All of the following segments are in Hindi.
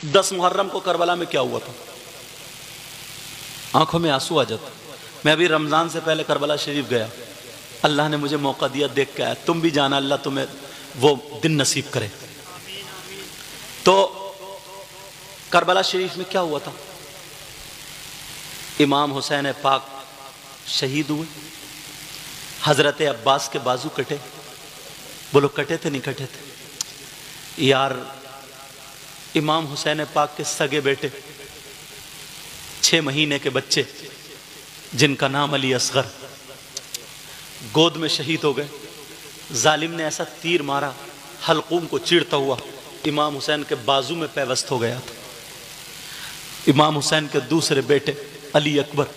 10 मुहर्रम को करबला में क्या हुआ था? आंखों में आंसू आ जाते। मैं अभी रमजान से पहले करबला शरीफ गया, अल्लाह ने मुझे मौका दिया, देख के आया। तुम भी जाना, अल्लाह तुम्हें वो दिन नसीब करे। तो करबला शरीफ में क्या हुआ था? इमाम हुसैन पाक शहीद हुए, हजरत अब्बास के बाजू कटे। बोलो कटे थे नहीं कटे थे? यार इमाम हुसैन पाक के सगे बेटे 6 महीने के बच्चे जिनका नाम अली असगर, गोद में शहीद हो गए। जालिम ने ऐसा तीर मारा, हलकूम को चीरता हुआ इमाम हुसैन के बाजू में पैवस्त हो गया था। इमाम हुसैन के दूसरे बेटे अली अकबर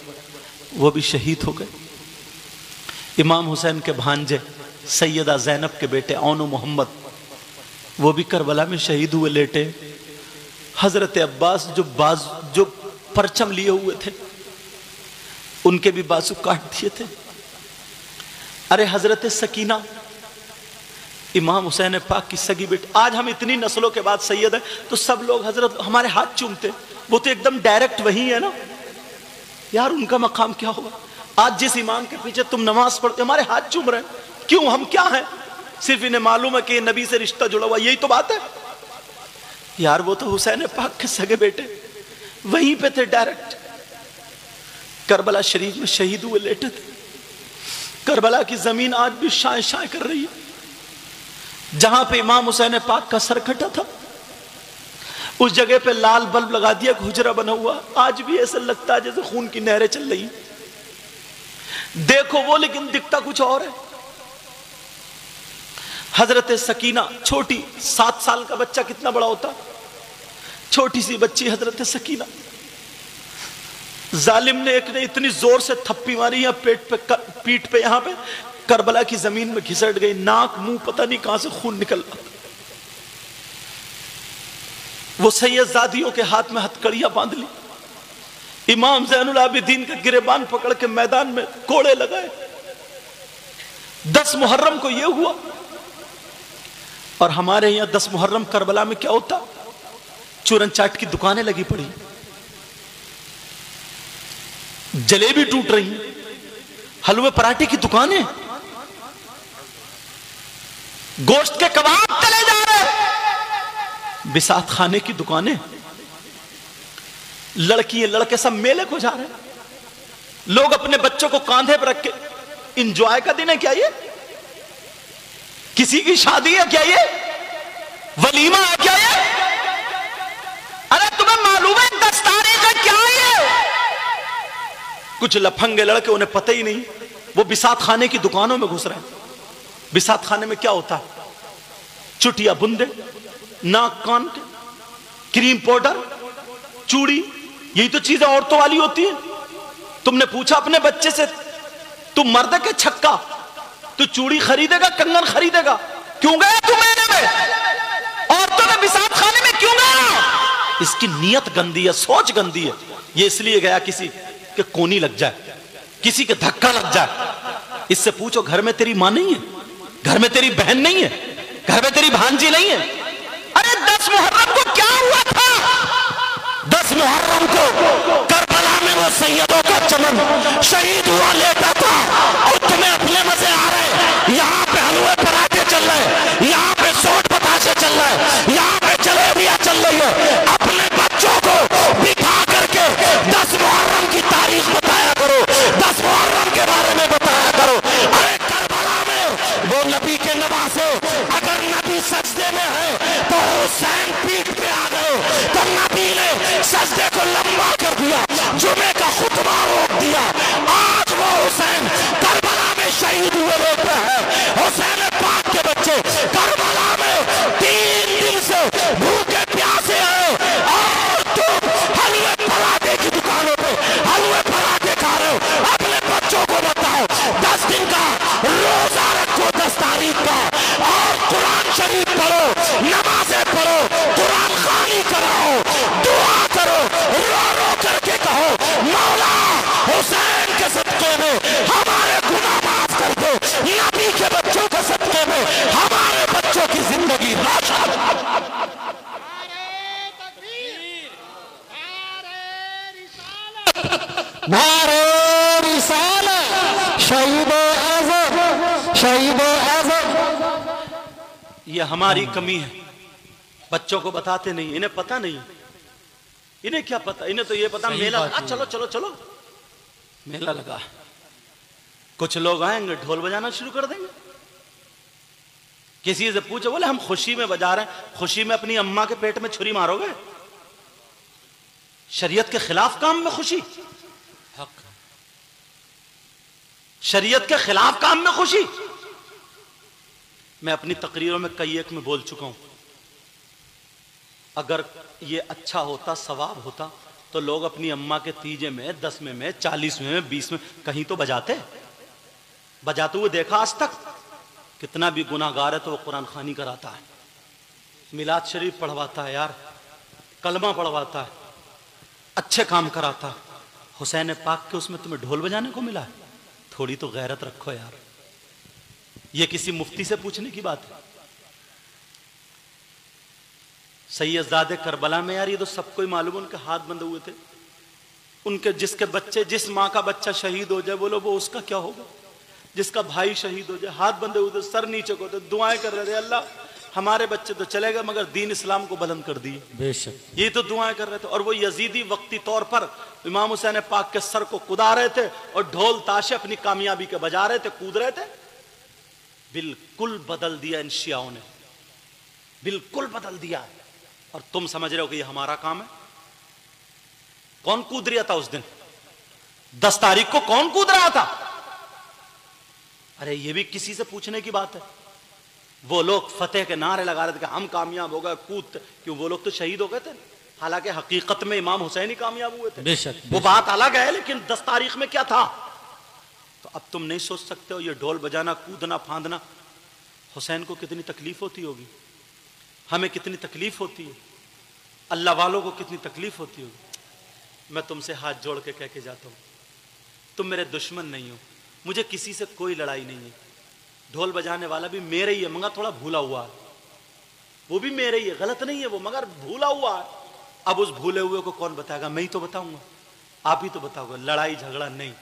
वो भी शहीद हो गए। इमाम हुसैन के भांजे सैयदा जैनब के बेटे औनो मोहम्मद वो भी करबला में शहीद हुए, लेटे। हजरत अब्बास जो परचम लिए हुए थे उनके भी बाजू काट दिए थे। अरे हजरत सकीना इमाम हुसैन पाक की सगी बेटी, आज हम इतनी नस्लों के बाद सैयद है तो सब लोग हजरत हमारे हाथ चूमते, वो तो एकदम डायरेक्ट वही है ना यार, उनका मकाम क्या होगा? आज जिस इमाम के पीछे तुम नमाज पढ़ते हमारे हाथ चूम रहे हैं, क्यों? हम क्या हैं? सिर्फ इन्हें मालूम है कि नबी से रिश्ता जुड़ा हुआ, यही तो बात है यार। वो तो हुसैन पाक के सगे बेटे वहीं पे थे, डायरेक्ट करबला शरीफ में शहीद हुए, लेटे थे। करबला की जमीन आज भी शाय शाय कर रही है। जहां पे इमाम हुसैन पाक का सर कटा था उस जगह पे लाल बल्ब लगा दिया, हुजरा बना हुआ, आज भी ऐसा लगता है जैसे खून की नहरें चल रही। देखो वो, लेकिन दिखता कुछ और है। हजरत सकीना छोटी, 7 साल का बच्चा कितना बड़ा होता, छोटी सी बच्ची हजरत सकीना, जालिम ने एक ने इतनी जोर से थप्पी मारी या पीठ पे यहां पे करबला की जमीन में घिसट गई, नाक मुंह पता नहीं कहां से खून निकल रहा। वो सैयदजादियों के हाथ में हथकड़ियां बांध ली, इमाम ज़ैनुल आबिदीन का गिरेबान पकड़ के मैदान में कोड़े लगाए। 10 मुहर्रम को यह हुआ। और हमारे यहां 10 मुहर्रम करबला में क्या होता? चूरन चाट की दुकानें लगी पड़ी, जलेबी टूट रही, हलवे पराठे की दुकानें, गोश्त के कबाब चले जा रहे, बिसात खाने की दुकानें, लड़की लड़के सब मेले को जा रहे हैं। लोग अपने बच्चों को कांधे पर रख के, इंजॉय का दिन है क्या ये? किसी की शादी है क्या ये? वलीमा है क्या ये? अरे तुम्हें मालूम है 10 तारीख है क्या ये? कुछ लफंगे लड़के, उन्हें पता ही नहीं, वो बिसात खाने की दुकानों में घुस रहे हैं। बिसात खाने में क्या होता है? चुटिया बुंदे, नाक कान के, क्रीम पाउडर, चूड़ी, यही तो चीजें औरतों वाली होती है। तुमने पूछा अपने बच्चे से, तू मर्द के छक्का, तू चूड़ी खरीदेगा, कंगन खरीदेगा, क्यों गया तू मेले में? औरतों के बिसात खाने में क्यों गया? इसकी नीयत गंदी है, सोच गंदी है। ये इसलिए गया किसी के कोनी लग जाए, किसी के धक्का लग जाए। इससे पूछो घर में तेरी मां नहीं है, घर में तेरी बहन नहीं है, घर में तेरी भांजी नहीं है? अरे 10 मुहर्रम को क्या हुआ था? 10 मुहर्रम को करबला में वो सैयदों का चमन शहीद हुआ, लेटा था। और तुम्हें अपने मजे आ रहे, यहाँ पे हलवे पराठे चल रहे, यहाँ पे सोट बताशे चल रहे, यहाँ पे जलेबियां चल रही है। अपने बच्चों को बिठा करके 10 मुहर्रम की तारीख बताया करो, 10 मुहर्रम के बारे में बताया करो। अरे करबला में वो नबी के नवासे, अगर नबी सजदे में है तो हुसैन पीठ पे आ गए, तो नबी ने सजदे को लंबा कर दिया, जुमे का खुतबा रोक दिया। आज वो हुसैन करबला में शहीद हुए रोते हैं। हुसैन पाक के बच्चे करबला में 3 दिन से भूखे प्यासे हैं, और तुम हलवे पराठे की दुकानों पे हलवे पराठे खा रहे हो। अपने बच्चों को बताओ 10 दिन का रोजा रखो, 10 तारीख का, और कुरान शरीफ पढ़ो, नमाजें पढ़ो, कुरान खानी कराओ, दुआ करो, रो रो करके कहो मौला हुसैन के सदके में हमारे गुनाह माफ कर दो, नबी के बच्चों के सदके में हमारे बच्चों की जिंदगी रोशन। नारे रिसालत शहीदे आज़म शहीदे आज़म। ये हमारी कमी है, बच्चों को बताते नहीं, इन्हें पता नहीं। इन्हें क्या पता, इन्हें तो ये पता मेला लगा, चलो चलो चलो मेला लगा। कुछ लोग आएंगे ढोल बजाना शुरू कर देंगे। किसी से पूछो, बोले हम खुशी में बजा रहे हैं। खुशी में अपनी अम्मा के पेट में छुरी मारोगे? शरीयत के खिलाफ काम में खुशी, शरीयत के खिलाफ काम में खुशी। मैं अपनी तकरीरों में कई एक में बोल चुका हूं, अगर ये अच्छा होता, सवाब होता, तो लोग अपनी अम्मा के तीजे में, 10वें में, 40वें में, 20 में कहीं तो बजाते हुए देखा आज तक? कितना भी गुनाहगार है तो वो कुरान खानी कराता है, मिलाद शरीफ पढ़वाता है यार, कलमा पढ़वाता है, अच्छे काम कराता है। हुसैन पाक के उसमें तुम्हें ढोल बजाने को मिला है? थोड़ी तो गैरत रखो यार। ये किसी मुफ्ती से पूछने की बात है? सैयदजादे करबला में यार, ये तो सबको ही मालूम, उनके हाथ बंधे हुए थे। उनके जिसके बच्चे, जिस माँ का बच्चा शहीद हो जाए, बोलो वो उसका क्या होगा? जिसका भाई शहीद हो जाए, हाथ बंधे हुए थे, सर नीचे को, तो दुआएं कर रहे थे, अल्लाह हमारे बच्चे तो चले गए मगर दीन इस्लाम को बुलंद कर दिए। बेशक ये तो दुआएं कर रहे थे। और वो यजीदी वक्ती तौर पर इमाम हुसैन पाक के सर को कुदा रहे थे और ढोल ताशे अपनी कामयाबी के बजा रहे थे, कूद रहे थे। बिल्कुल बदल दिया इन शियाओं ने, बिल्कुल बदल दिया। और तुम समझ रहे हो कि ये हमारा काम है? कौन कूद रहा था उस दिन? 10 तारीख को कौन कूद रहा था? अरे ये भी किसी से पूछने की बात है। वो लोग फतेह के नारे लगा रहे थे कि हम कामयाब हो गए, कूद, क्यों? वो लोग तो शहीद हो गए थे, हालांकि हकीकत में इमाम हुसैन ही कामयाब हुए थे। बेशक वो बात अलग है, लेकिन 10 तारीख में क्या था? तो अब तुम नहीं सोच सकते हो ये ढोल बजाना, कूदना फांदना हुसैन को कितनी तकलीफ होती होगी, हमें कितनी तकलीफ होती है, अल्लाह वालों को कितनी तकलीफ होती होगी। मैं तुमसे हाथ जोड़ के कह के जाता हूं, तुम मेरे दुश्मन नहीं हो, मुझे किसी से कोई लड़ाई नहीं है। ढोल बजाने वाला भी मेरे ही है, मगर थोड़ा भूला हुआ है, वो भी मेरे ही है, गलत नहीं है वो, मगर भूला हुआ है। अब उस भूले हुए को कौन बताएगा? मैं ही तो बताऊंगा, आप ही तो बताओगे। लड़ाई झगड़ा नहीं,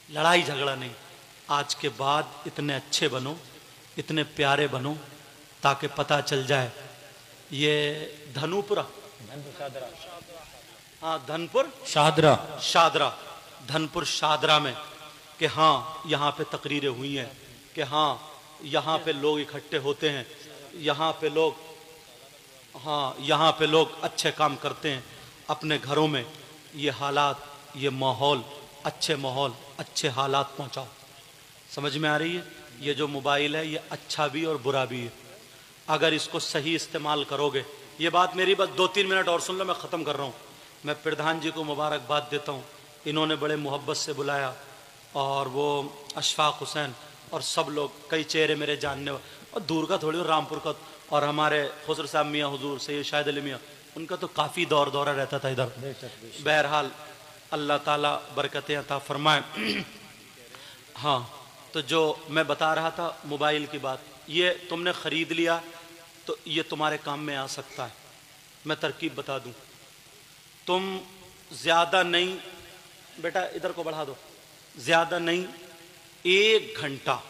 लड़ाई झगड़ा नहीं। आज के बाद इतने अच्छे बनो, इतने प्यारे बनो, ताकि पता चल जाए ये धनुपुरा, हाँ धनपुर शादरा, शादरा, धनपुर शादरा में कि हाँ यहाँ पे तकरीरें हुई हैं, कि हाँ यहाँ पे लोग इकट्ठे होते हैं, यहाँ पे लोग, हाँ यहाँ पे लोग अच्छे काम करते हैं अपने घरों में। ये हालात, ये माहौल, अच्छे माहौल, अच्छे हालात पहुँचाओ। समझ में आ रही है? ये जो मोबाइल है ये अच्छा भी और बुरा भी है। अगर इसको सही इस्तेमाल करोगे, ये बात मेरी बस 2-3 मिनट और सुन लो, मैं ख़त्म कर रहा हूँ। मैं प्रधान जी को मुबारकबाद देता हूँ, इन्होंने बड़े मोहब्बत से बुलाया, और वो अशफाक हुसैन और सब लोग, कई चेहरे मेरे जानने और दूर का थोड़ी, रामपुर का, और हमारे खुसर साहब मियाँ हुजूर सैयद शाहिद अली मियाँ, उनका तो काफ़ी दौरा रहता था इधर। बहरहाल अल्लाह ताला बरकतें अता फरमाए। हाँ, तो जो मैं बता रहा था मोबाइल की बात, ये तुमने ख़रीद लिया तो ये तुम्हारे काम में आ सकता है। मैं तरकीब बता दूं, तुम ज़्यादा नहीं, बेटा इधर को बढ़ा दो, ज़्यादा नहीं 1 घंटा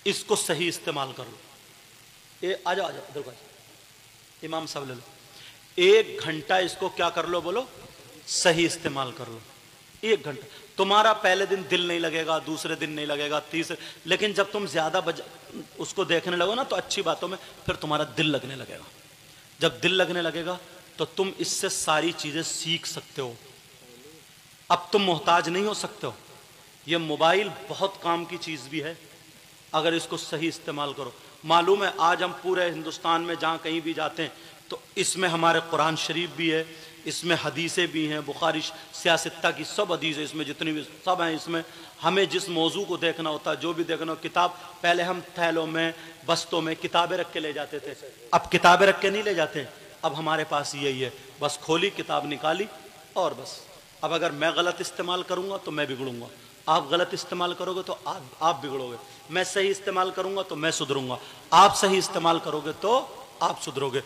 इसको सही इस्तेमाल कर लो। आ जाओ इधर को, इमाम साहब ले लो। 1 घंटा इसको क्या कर लो, बोलो, सही इस्तेमाल कर लो। 1 घंटा। तुम्हारा पहले दिन दिल नहीं लगेगा, दूसरे दिन नहीं लगेगा, तीसरे, लेकिन जब तुम ज्यादा उसको देखने लगो ना तो अच्छी बातों में फिर तुम्हारा दिल लगने लगेगा। जब दिल लगने लगेगा तो तुम इससे सारी चीजें सीख सकते हो। अब तुम मोहताज नहीं हो सकते हो। यह मोबाइल बहुत काम की चीज भी है अगर इसको सही इस्तेमाल करो। मालूम है आज हम पूरे हिंदुस्तान में जहाँ कहीं भी जाते हैं तो इसमें हमारे कुरान शरीफ भी है, इसमें हदीसें भी हैं, बुखारी सियासत्ता की सब हदीसें इसमें जितनी भी सब हैं इसमें। हमें जिस मौजू को देखना होता है, जो भी देखना हो, किताब, पहले हम थैलों में, बस्तों में किताबें रख के ले जाते थे, अब किताबें रख के नहीं ले जाते। अब हमारे पास यही है, बस खोली किताब निकाली और बस। अब अगर मैं गलत इस्तेमाल करूँगा तो मैं बिगड़ूंगा, आप गलत इस्तेमाल करोगे तो आप बिगड़ोगे। मैं सही इस्तेमाल करूँगा तो मैं सुधरूंगा, आप सही इस्तेमाल करोगे तो आप सुधरोगे।